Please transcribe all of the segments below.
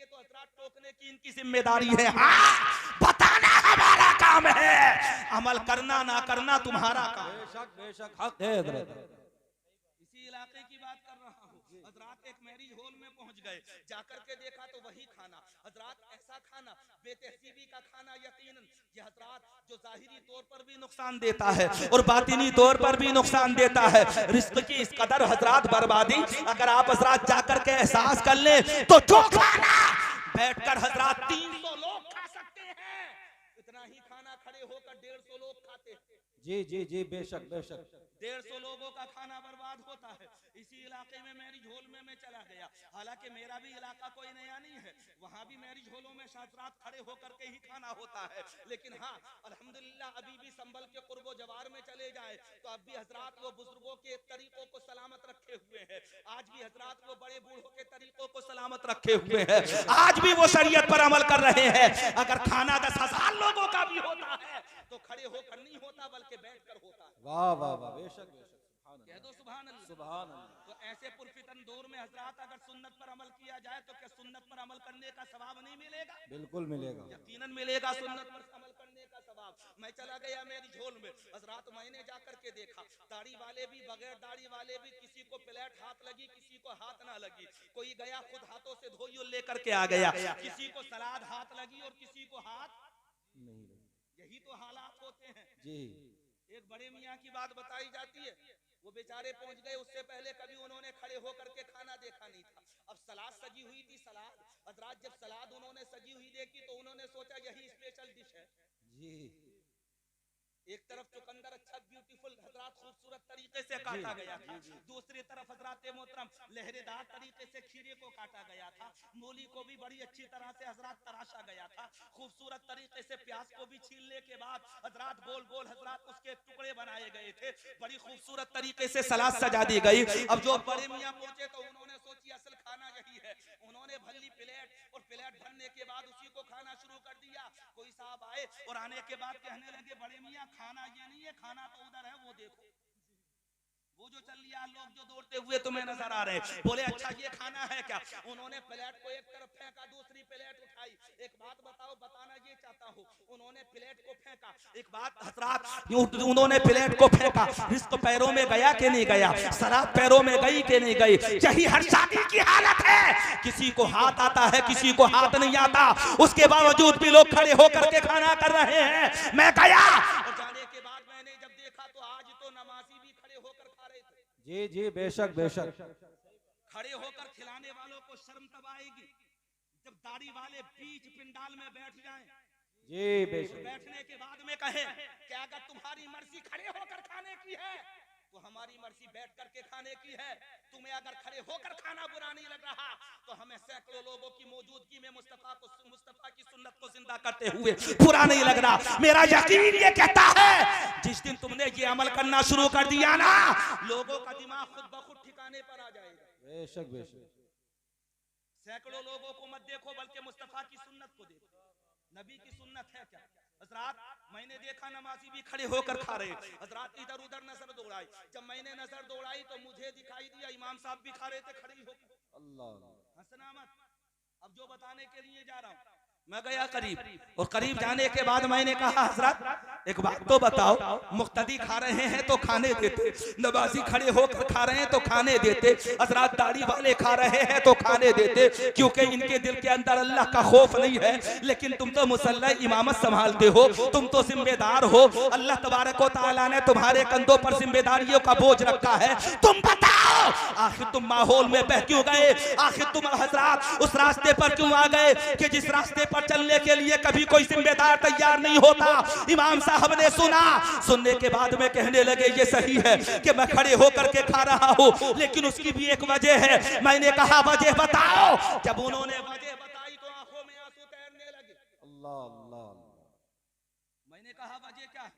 टोकेंगे तो हजरात टोकने की इनकी जिम्मेदारी है, हाँ बताना हमारा काम है, अमल करना ना करना तुम्हारा काम। बेशक बेशक हक है हजरत। इसी इलाके की बात कर रहा हूँ। हजरात एक मैरिज हॉल में पहुंच गए, जाकर के देखा तो वही खाना, हजरात ऐसा खाना बेतहसीबी का खाना, यकीनन ये हजरात जो जाहिरी तौर पर भी नुकसान देता है और बातिनी तौर पर भी नुकसान देता है। रिस्क की इस कदर हजरात बर्बादी अगर आप हजरात जाकर के एहसास कर ले तो जो खाना बैठकर हजरात 300 लोग खा सकते हैं, इतना ही खाना खड़े होकर 150 लोग खाते हैं। जी जी जी बेशक बेशक। 150 लोगों का खाना बर्बाद होता है। इसी इलाके में मैरिज हॉल में मैं चला गया, हालांकि मेरा भी इलाका कोई नया नहीं है, वहां भी मैरिज हॉलों में शास्त्रात खड़े होकर के ही खाना होता है, लेकिन हाँ अल्हम्दुलिल्लाह अभी भी संभल के कुर्बो जवार में चले जाए तो अब भी हजरात वो बुजुर्गों के तरीकों को सलामत रखे हुए हैं, आज भी हजरात वो बड़े बूढ़ों के तरीकों को सलामत रखे हुए हैं, आज भी वो शरीयत पर अमल कर रहे हैं। अगर खाना 10,000 लोगों का भी होता है तो खड़े होकर नहीं होता बल्कि बैठ कर होता है। वाह वाह वाह बेशक बेशक। कह दो सुभान अल्लाह। सुभान अल्लाह। तो ऐसे पुरफितन दौर में हजरात अगर सुन्नत पर अमल किया जाए तो क्या सुन्नत पर अमल करने का सवाब नहीं मिलेगा? बिल्कुल मिलेगा, यकीनन मिलेगा सुन्नत पर अमल करने का सवाब। मैं चला गया मैरिज हॉल में, हजरात मैंने जाकर के देखा दाढ़ी वाले भी बगैर दाढ़ी वाले भी, किसी को प्लेट हाथ लगी किसी को हाथ ना लगी, कोई गया खुद हाथों से धोई और लेकर के आ गया, किसी को सलाद हाथ लगी और किसी को हाथ नहीं लगी। यही तो हालात होते हैं जी। एक बड़े मियाँ की बात बताई जाती है, वो बेचारे पहुंच गए, उससे पहले कभी उन्होंने खड़े होकर के खाना देखा नहीं था। अब सलाद सजी हुई थी, सलाद हजरात जब सलाद उन्होंने सजी हुई देखी तो उन्होंने सोचा यही स्पेशल डिश है। जी। एक तरफ चुकंदर अच्छा ब्यूटीफुल हजरात खूबसूरत तरीके से काटा गया था, दूसरी तरफ हजरात मोहतरम लहरेदार तरीके से खीरे को काटा गया था, मूली को भी बड़ी अच्छी तरह से हजरात तराशा गया था, खूबसूरत तरीके से प्याज को भी छीलने के बाद हजरात गोल गोल हजरात उसके टुकड़े बनाए गए थे, बड़ी खूबसूरत तरीके से सलाद सजा दी गई। अब जो बड़े मियाँ पहुंचे तो उन्होंने सोची असल खाना यही है, उन्होंने भली प्लेट और प्लेट भरने के बाद उसी को खाना शुरू कर दिया। कोई साहब आए और आने के बाद कहने लगे बड़े मियाँ खाना ये नहीं है, खाना तो उधर है, वो देखो वो जो चल लिया, लोग जो दौड़ते हुए तुम्हें नजर आ रहे हैं। बोले अच्छा ये खाना है क्या? उन्होंने प्लेट को एक तरफ फेंका, दूसरी प्लेट उठाई। एक बात बताओ, बताना ये चाहता हूँ, उन्होंने प्लेट को फेंका, एक बात हजरात उन्होंने प्लेट को फेंका, रिस्क पैरों में गया कि नहीं गया, शराब पैरों में गई कि नहीं गई? यही हर शादी की हालत है, किसी को हाथ आता है किसी को हाथ नहीं आता, उसके बावजूद भी लोग खड़े होकर के खाना कर रहे हैं। मैं गया और जाने के बाद मैंने जब देखा तो आज तो नमाजी भी खड़े होकर खा रहे थे। जी जी बेशक बेशक। खड़े होकर खिलाने वालों को शर्म तब आएगी जब दाढ़ी वाले बीच पिंडाल में बैठ जाएं। जी बेशक। बैठने के बाद में कहे कि अगर तुम्हारी मर्जी खड़े होकर खाने की है तो हमारी मर्जी बैठ करके खाने की है, तुम्हें अगर खड़े होकर खाना बुरा नहीं लग रहा तो हमें सैकड़ों लोगों की मौजूदगी में मुस्तफा की सुन्नत को जिंदा करते हुए बुरा नहीं लग रहा। मेरा यकीन ये कहता है जिस दिन तुमने ये अमल करना शुरू कर दिया ना, लोगों का दिमाग खुद ब खुद ठिकाने पर आ जाएगा। बेशक बेशक। सैकड़ों लोगों को मत देखो बल्कि मुस्तफा की सुन्नत को देखो। नबी की सुन्नत है क्या? हजरात मैंने देखा नमाजी भी खड़े होकर खा रहे, हजरात इधर उधर नजर दौड़ाई, जब मैंने नजर दौड़ाई तो मुझे दिखाई दिया इमाम साहब भी खा रहे थे खड़े होकर। अल्लाह। हंसना मत, अब जो बताने के लिए जा रहा हूं, मैं गया करीब और करीब जाने के बाद मैंने कहा हजरत एक बात तो बताओ, मुक्तदी खा रहे हैं तो खाने देते, नमाजी खड़े होकर खा रहे हैं तो खाने देते, हजरत दाढ़ी वाले खा रहे हैं तो खाने देते, क्योंकि इनके दिल के अंदर अल्लाह का खौफ नहीं है। लेकिन तुम तो मुसल्ला इमामत संभालते हो, तुम तो जिम्मेदार हो, अल्लाह तबारक व तआला ने तुम्हारे कंधों पर जिम्मेदारियों का बोझ रखा है। तुम बताओ आखिर तुम माहौल में बह क्यों गए? आखिर तुम हजरात उस रास्ते पर क्यों आ गए कि जिस रास्ते पर चलने के लिए कभी कोई जिम्मेदार तैयार नहीं होता? इमाम साहब ने सुना, सुनने के बाद में कहने लगे ये सही है कि मैं खड़े होकर के खा रहा हूँ, लेकिन उसकी भी एक वजह है। मैंने कहा वजह बताओ, जब उन्होंने वजह बताई तो आंखों में आंसू तैरने लगे। अल्लाह अल्लाह। मैंने कहा वजह क्या है?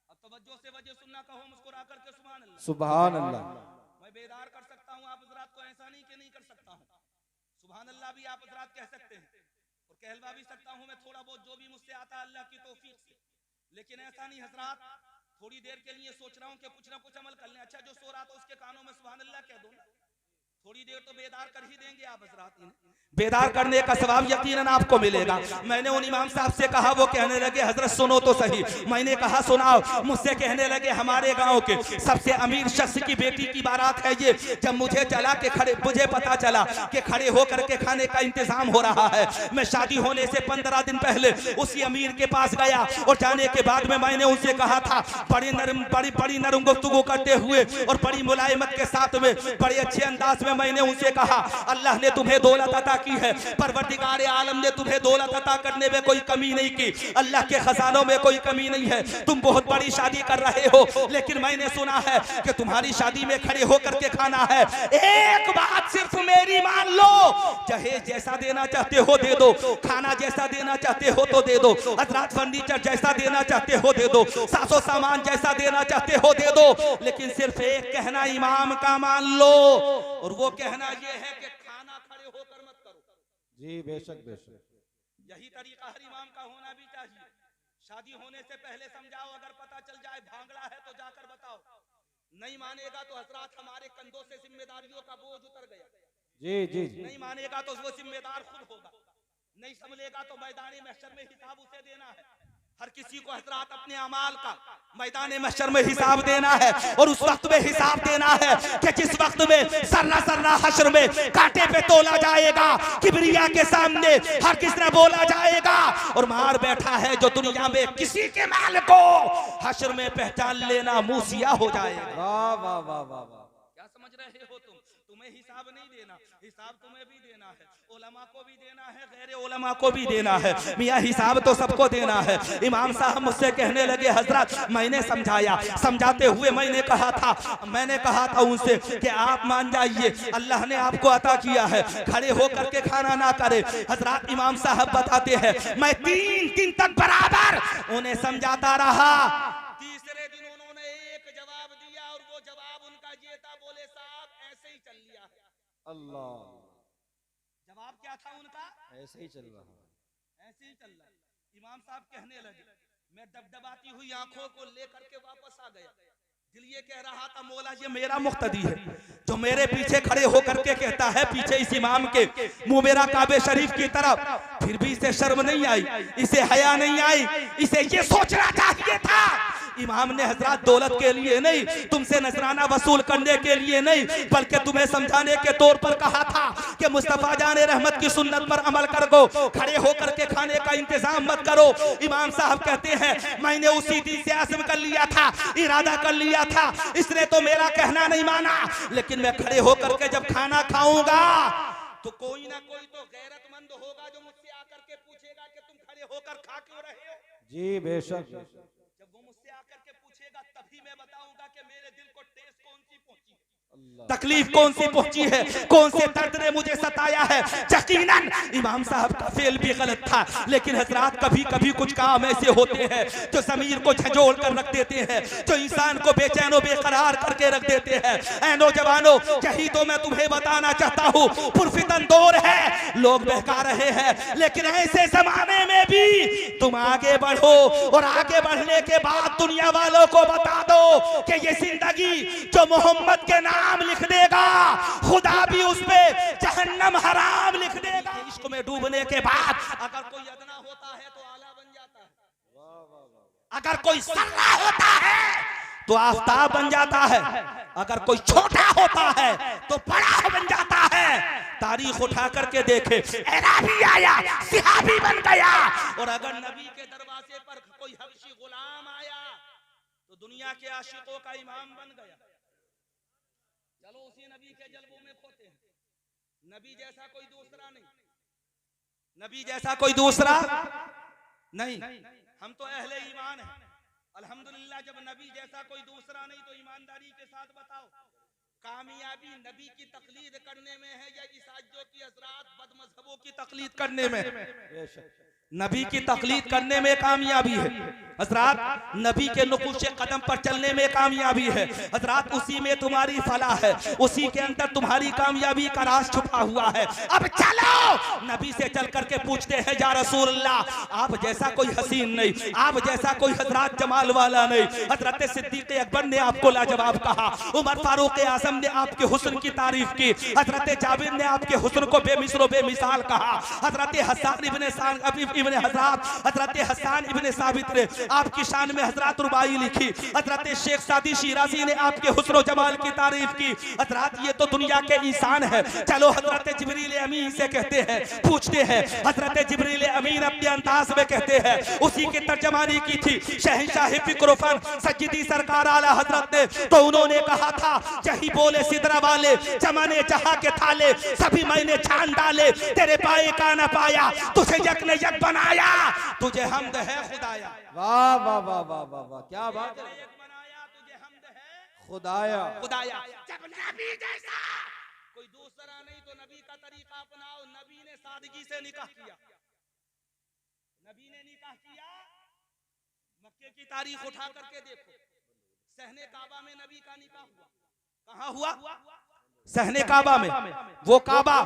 अब तवज्जो से वजह सुनना, कहो मुस्कुरा करके सुभान अल्लाह। सुभान अल्लाह। मैं बेदार कर सकता हूँ आप हजरात को, ऐसा नहीं कि नहीं कर सकता हूँ। सुभान अल्लाह भी आप हजरात कह सकते हैं और कहलवा भी सकता हूँ मैं थोड़ा बहुत जो भी मुझसे आता है अल्लाह की तौफीक से, लेकिन ऐसा नहीं हजरात थोड़ी देर के लिए सोच रहा हूँ कि कुछ ना कुछ अमल कर लें। अच्छा जो सो रहा था उसके कानों में सुभान अल्लाह कह दो ना, थोड़ी देर तो बेदार कर ही देंगे आप हजरात। बेदार करने का सवाब यकीनन आपको मिलेगा। मैंने उन इमाम साहब से कहा, वो कहने लगे हजरत सुनो तो सही। मैंने कहा सुनाओ। मुझसे कहने लगे हमारे गांव के सबसे अमीर शख्स की बेटी की बारात है ये। जब मुझे पता चला कि खड़े होकर के खाने का इंतजाम हो रहा है, मैं शादी होने से 15 दिन पहले उसी अमीर के पास गया और जाने के बाद में मैंने उनसे कहा था, बड़ी नरम गुफ्तगू करते हुए और बड़ी मुलायमत के साथ में बड़े अच्छे अंदाज में मैंने उनसे कहा, अल्लाह ने तुम्हें दौलत अता की है, परवरदिगार आलम ने तुम्हें दौलत अता करने में कोई कमी नहीं की, अल्लाह के खजानों में कोई कमी नहीं है, तुम बहुत बड़ी शादी कर रहे हो, लेकिन मैंने सुना है कि तुम्हारी शादी में खड़े होकर के खाना है। एक बात सिर्फ मेरी मान लो, जहेज जैसा देना चाहते हो दे दो, खाना जैसा देना चाहते हो तो दे दो, हजरात फर्नीचर जैसा देना चाहते हो दे दो, सासो सामान जैसा देना चाहते हो दे दो, लेकिन सिर्फ एक कहना इमाम का मान लो, और वो कहना ये है कि खाना खड़े होकर मत करो। जी बेशक बेशक, यही तरीका हर इमाम का होना भी चाहिए। शादी होने से पहले समझाओ, अगर पता चल जाए भांगड़ा है तो जाकर बताओ, नहीं मानेगा तो हजरात हमारे कंधों से जिम्मेदारियों का बोझ उतर गया। जी जी जी, नहीं मानेगा तो वो जिम्मेदार खुद होगा, नहीं संभलेगा तो मैदान महशर में हिसाब उसे देना है। हर किसी को हजरात अपने अमाल का मैदान महशर में हिसाब देना है, और उस वक्त में हिसाब देना है कि जिस वक्त में सर्रा सर्रा हश्र में कांटे पे तोला जाएगा, किबरिया के सामने हर किस ने बोला जाएगा, और मार बैठा है जो दुनिया में किसी के माल को हश्र में पहचान लेना मूसिया हो जाएगा। वाह वाह वाह वाह वाह, क्या समझ रहे हो तुम? तुम्हें हिसाब नहीं देना, हिसाब तुम्हें भी देना है, उलमा को भी देना है, गैर उलमा को भी देना है। मियाँ हिसाब तो सबको देना है। इमाम साहब मुझसे कहने लगे हजरत, मैंने समझाया, समझाते हुए मैंने कहा था उनसे कि आप मान जाइए, अल्लाह ने आपको अता किया है, खड़े होकर के खाना ना करे। हजरत इमाम साहब बताते हैं, मैं 3 दिन तक बराबर उन्हें समझाता रहा। तीसरे दिन उन्होंने एक जवाब दिया, और वो जवाब उनका ये था, बोले साहब ऐसे ही चल लिया है। अल्लाह, जवाब क्या था उनका? ऐसे ही चल रहा है, ऐसे ही चल रहा है। इमाम साहब कहने लगे, मैं दबदबाती हुई आंखों को लेकर के वापस आ गया। दिल ये कह रहा था, मौला ये मेरा मुख्तदी है जो मेरे पीछे खड़े होकर के कहता है, पीछे इस इमाम के मुंह मेरा काबे शरीफ की तरफ, फिर भी इसे शर्म नहीं आई, इसे हया नहीं आई, इसे ये सोचना चाहिए था इमाम ने हजरत दौलत के लिए नहीं, तुमसे नजराना वसूल करने के लिए नहीं, बल्कि तुम्हें समझाने के तौर पर कहा था कि मुस्तफा जाने रहमत की सुन्नत पर अमल कर दो, खड़े होकर के खाने का इंतजाम मत करो। इमाम साहब कहते हैं, मैंने उसी दिन से आज़म कर लिया था, इरादा कर लिया था, इसने तो मेरा कहना नहीं माना, लेकिन मैं खड़े होकर के जब खाना खाऊंगा तो कोई ना कोई तो गैरतमंद होगा जो मुझसे आकर के पूछेगा कि तुम खड़े होकर खा क्यों रहे हो। जी बेशक बेशक, जब वो मुझसे आकर के पूछेगा तभी मैं बताऊंगा कि मेरे दिल को ठेस कौन सी पहुंची, तकलीफ कौन सी पहुंची है, कौन से दर्द ने मुझे सताया है। यकीनन इमाम साहब का फेल भी गलत था, लेकिन हजरात कभी कभी कुछ काम ऐसे होते हैं जो ज़मीर को झंझोड़ कर रख देते हैं, जो इंसान को बेचैन बेकरार करके रख देते हैं। ऐ नौजवानों, यही तो मैं तुम्हें बताना चाहता हूँ, पुरफितन दौर है, लोग बहका रहे हैं, लेकिन ऐसे जमाने में भी तुम आगे बढ़ो, और आगे बढ़ने के बाद दुनिया वालों को बता दो कि ये जिंदगी जो मोहम्मद के नाम लिख देगा, खुदा भी उस पे जहन्नम हराम लिख देगा। इश्क में डूबने के बाद अगर कोई अदना होता है तो आला बन जाता है, अगर कोई सर्रा होता है तो आफताब बन जाता है, अगर कोई छोटा होता है तो बड़ा बन जाता है। तारीख उठा करके देखे, एराबी आया, सिहाबी बन गया, और अगर नबी के दरवाजे पर कोई हबशी गुलाम आया तो दुनिया के आशिकों का इमाम बन गया। चलो उसी नबी के जलवों में खोते हैं। नबी जैसा कोई दूसरा नहीं, नबी जैसा कोई दूसरा नहीं। हम तो अहले ईमान हैं अल्हम्दुलिल्लाह। जब नबी जैसा कोई दूसरा नहीं तो ईमानदारी के साथ बताओ, कामयाबी नबी की तकलीद करने में है या ईसाइयों की हजरात बदमजहबों की तकलीद करने में? नबी की तकलीद करने में कामयाबी है हजरात, नबी के नुकुश कदम पर चलने में कामयाबी है हजरात, उसी में तुम्हारी फलाह है, उसी के अंदर तुम्हारी कामयाबी का राज छुपा हुआ है। अब चलो नबी से चल करके पूछते हैं या रसूल अल्लाह, आप जैसा कोई हसीन नहीं, आप जैसा कोई हजरत जमाल वाला नहीं। हजरत सिद्दीक अकबर ने आपको लाजवाब कहा, उमर फारूक आजम ने आपके हुस्न की तारीफ की, हजरत जाबिर ने आपके हुस्न को बेमिसलो बेमिसाल कहा, हजरत हसन इब्ने साबित ने आपकी शान में हजरत रुबाई लिखी, हजरत शेख सादी शिराजी ने आपके हुस्न जमाल की तारीफ की। हजरत ये तो दुनिया के इंसान है। चलो हजरत जिब्रील अमीन से कहते हैं, पूछते हैं। हजरत जिब्रील अमीन अपने अंदाज में कहते हैं, उसी की तर्जमानी की थी शहंशाह फिक्र फन सज्जिदी सरकार आला हजरत ने, तो उन्होंने कहा था जही बोले सिदरा वाले जमाने जहां के थाले सभी मैंने छान डाले, तेरे पाए का न पाया तुझे यक ने यक बनाया, तुझे हमद है खुदाया। वाह वाह वाह वाह वाह वाह, क्या बात है, बनाया तुझे हमद है खुदाया खुदाया। जब नबी जैसा कोई दूसरा नहीं तो नबी का तरीका अपनाओ। नबी ने सादगी से निकाह किया, नबी ने निकाह किया। मक्के की तारीख उठा करके देखो, सहने काबा में नबी का निकाह हुआ। कहाँ हुआ? सहने काबा में। वो काबा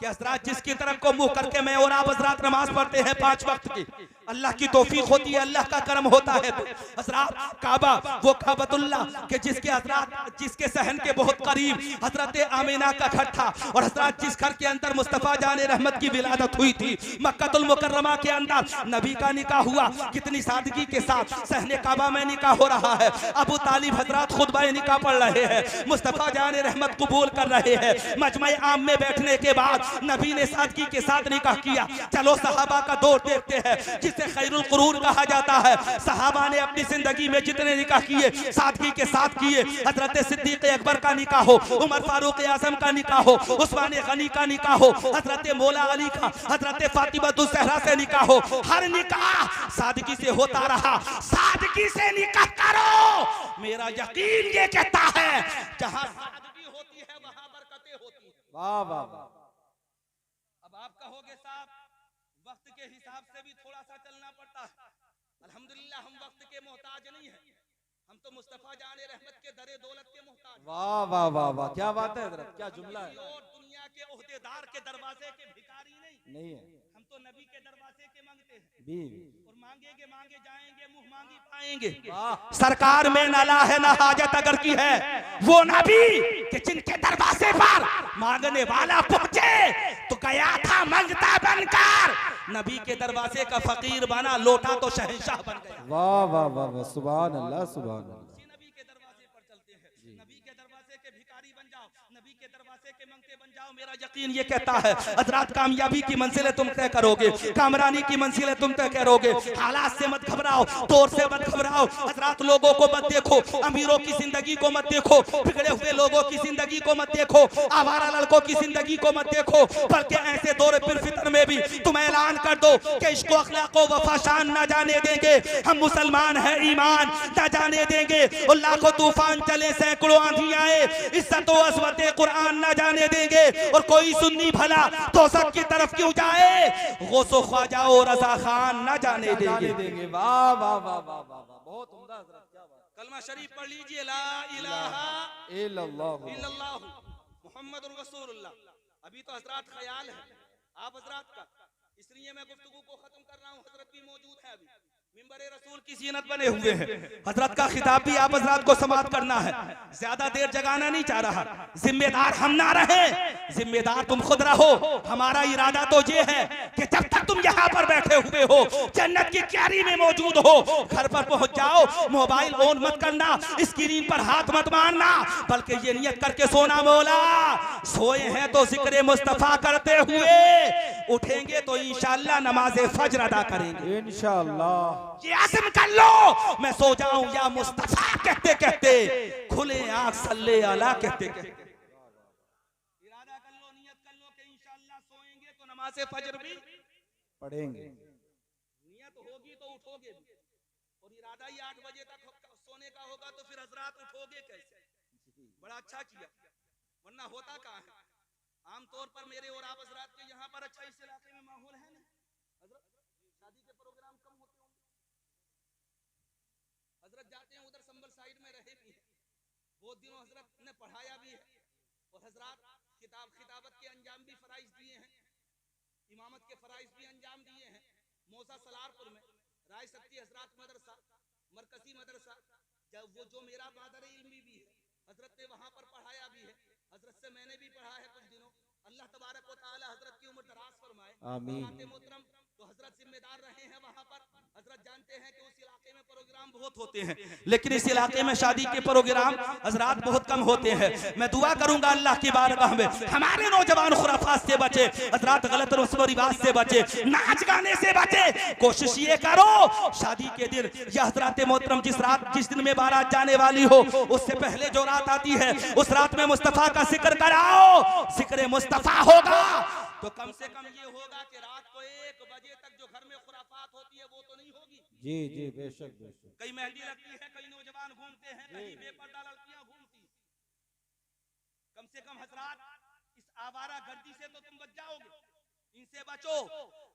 कि हजरात जिसकी तरफ को मुंह करके मैं और आप हजरात नमाज पढ़ते हैं 5 वक्त की, अल्लाह की तौफीक होती है, अल्लाह का करम होता है। तो हजरात काबा वो काबतुल्लाह के जिसके हजरात जिसके सहन के बहुत करीब हजरत आमीना का घर था, और हजरात जिस घर के अंदर मुस्तफा जाने रहमत की विलादत हुई थी, मक्कातुल मुकर्रमा के अंदर नबी का निकाह हुआ। कितनी सादगी के साथ सहने काबा में निकाह हो रहा है। अबू तालिब हजरात खुतबा निकाह पढ़ रहे हैं, मुस्तफा जाने रहमत कबूल कर रहे हैं। मजमे आम में बैठने के बाद नबी ने सादगी के साथ निकाह किया। चलो सहाबा का दौर देखते हैं जिसे खैरुल कुरून कहा जाता है। सहाबा ने अपनी जिंदगी में जितने निकाह किए सादगी के साथ किए। हजरत सिद्दीक अकबर का निकाह हो, उमर फारूक आजम का निकाह हो, उस्मान गनी का निकाह हो, हजरत मौला अली का, हजरत फातिमा ज़हरा से निकाह हो, हर निकाह सादगी से होता रहा। सादगी से निकाह करो, मेरा यकीन ये कहता है जहां सादगी होती है वहां बरकतें होती है। वाह वाह वाह। अब आप कहोगे साहब वक्त के हिसाब से भी थोड़ा सा चलना पड़ता है। अल्हम्दुलिल्लाह हम वक्त के मोहताज नहीं है, हम तो मुस्तफा जाने रहमत के दरे दौलत के मोहताज। वाह वाह वाह वाह, क्या बात है हजरत, क्या जुमला है। और दुनिया के ओहदेदार के दरवाजे के भिखारी नहीं है, हम तो नबी के दरवाजे के मांगते हैं। भी और मांगेंगे मांगे जाएंगे, मुंह मांगी पाएंगे। सरकार में नाला है ना हाजत अगर की है वो नबी कि जिनके दरवाजे पर मांगने वाला पहुंचे तो गया था मांगता बनकर, नबी के दरवाजे का फकीर बना लौटा तो शहंशाह बन गया। वाह वाह वाह वाह, सुभान अल्लाह सुभान अल्लाह। नबी के दरवाजे पर चलते हैं, नबी के दरवाजे के भिखारी बन जाओ, नबी के दरवाजे के मंगते बन जाओ। मेरा यकीन ये कहता है हजरात कामयाबी की मंजिलें तुम तय करोगे, कामरानी की मंजिलें तुम तय करोगे। हालात से मत घबराओ, दौर से मत घबराओ। हजरात लोगों को मत देखो, अमीरों की जिंदगी को मत देखो, बिगड़े हुए लोगों की जिंदगी को मत देखो, आवारा लड़कों की जिंदगी को मत देखो, बल्कि ऐसे दौर फिर फितर में भी तुम ऐलान कर दो कि इश्क अखलाक व वफा शान न जाने देंगे, हम मुसलमान हैं ईमान न जाने देंगे। और लाखों तूफान चले सैकड़ों आंधी आए, इज्जत व अज़मत कुरान न जाने देंगे। और कोई सुन्नी भला तो सब की तरफ क्यों जाए, गौसो ख्वाजा और रज़ा खान न जाने देंगे। वाह वाह वाह वाह वाह वाह, बहुत उम्दा हजरत, क्या बात। कलमा शरीफ पढ़ लीजिए, ला इलाहा इल्लल्लाह मुहम्मदुर रसूलुल्लाह। अभी तो हजरत ख्याल है आप हजरत का, इसलिए मैं गुफ्तगू को खत्म कर रहा हूँ। हजरत भी मौजूद है, अभी मिंबरे रसूल की ज़ीनत बने हुए हैं। हजरत का खिताब भी आप हजरत को समाप्त करना है, ज्यादा देर जगाना नहीं चाह रहा। जिम्मेदार हम ना रहे, जिम्मेदार तुम खुद रहो। हमारा इरादा तो ये है कि जब तक तुम यहाँ पर बैठे हुए हो, जन्नत की क्यारी में मौजूद हो, घर पर पहुंच जाओ, मोबाइल ऑन मत करना, स्क्रीन पर हाथ मत मारना, बल्कि ये नियत करके सोना, मौला सोए हैं तो जिक्र मुस्तफा करते हुए उठेंगे तो इंशाअल्लाह नमाज़े फज्र अदा करेंगे इंशाअल्लाह। ये आज़म कर लो, मैं सो जाऊं या मुस्तफा कहते कहते, खुले आंख सल्ले अला कहते कहते। इरादा कर लो, नियत कर लो कि इंशाअल्लाह सोएंगे तो नमाज़े फज्र भी पढ़ेंगे। नियत होगी तो उठोगे भी, और इरादा ही 8 बजे तक सोने का होगा तो फिर हजरात उठोगे कैसे। बड़ा अच्छा किया, वरना होता कहाँ है। आमतौर पर मेरे और आप हजरात के यहाँ पर अच्छा इस इलाके में माहौल है ना हजरत, शादी के प्रोग्राम कम होते होंगे। हजरत जाते हैं उधर संभल साइड में रहे भी हैं, बहुत दिनों हजरत ने पढ़ाया भी है, और हजरत खिताबत के अंजाम भी फराइज दिए हैं, इमामत के फराइज भी अंजाम दिए हैं। मौसा सलारपुर में राय सत्ती हजरत मदरसा, मरकजी मदरसा, जब वो जो मेरा मादर इल्मी भी है, हजरत ने वहां पर पढ़ाया भी है, हजरत से मैंने भी पढ़ा है कुछ दिनों। अल्लाह तबारक व तआला हजरत की उम्र दराज फरमाए। आमीन। मोहतरम तो हजरत जिम्मेदार रहे हैं वहां पर। हजरत जानते हैं कि उस इलाके में प्रोग्राम बहुत होते हैं, लेकिन इस इलाके में शादी के प्रोग्राम हजरत बहुत कम होते हैं। मैं दुआ करूंगा अल्लाह की बारगाह में हमारे नौजवान खुराफात से बचे, हजरत गलत रस्म व रिवाज से बचे, नाच गाने से बचे। कोशिश ये करो शादी के दिन या हजरत मोहतरम जिस दिन में बारात जाने वाली हो उससे पहले जो रात आती है उस रात में मुस्तफा का जिक्र कराओ। जिक्र मुस्तफा होगा तो कम से कम ये होगा कि रात को 1 बजे तक जो घर में खुराफात होती है वो तो नहीं होगी। जी जी बेशक बेशक। कहीं मेहंदी लगती है, कहीं नौजवान घूमते हैं, कहीं बेपर्दा लड़कियां घूमती। कम से कम हजरात इस आवारा गर्दी से तो तुम बच जाओगे, इनसे बचो।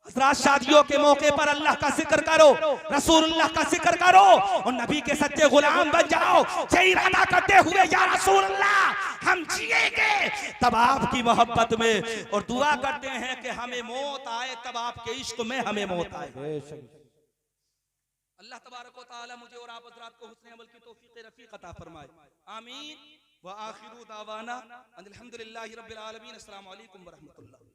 हजरात शादियों के मौके पर अल्लाह का जिक्र करो, रसूलुल्लाह का जिक्र करो और नबी के सच्चे गुलाम बन जाओ। यही इरादा करते हुए या रसूलुल्लाह हम जिएंगे तब आपकी मोहब्बत में, और दुआ करते हैं कि हमें मौत आए तब आपके इश्क में हमें मौत आए। अल्लाह तबारक व तआला मुझे और आप हजरात को हुस्न अमल की तौफीक रफीक अता फरमाए। आमीन व आखिरु दावाना अनिल हम्दुलिल्लाहि रब्बिल आलमीन। अस्सलामु अलैकुम व रहमतुल्लाह।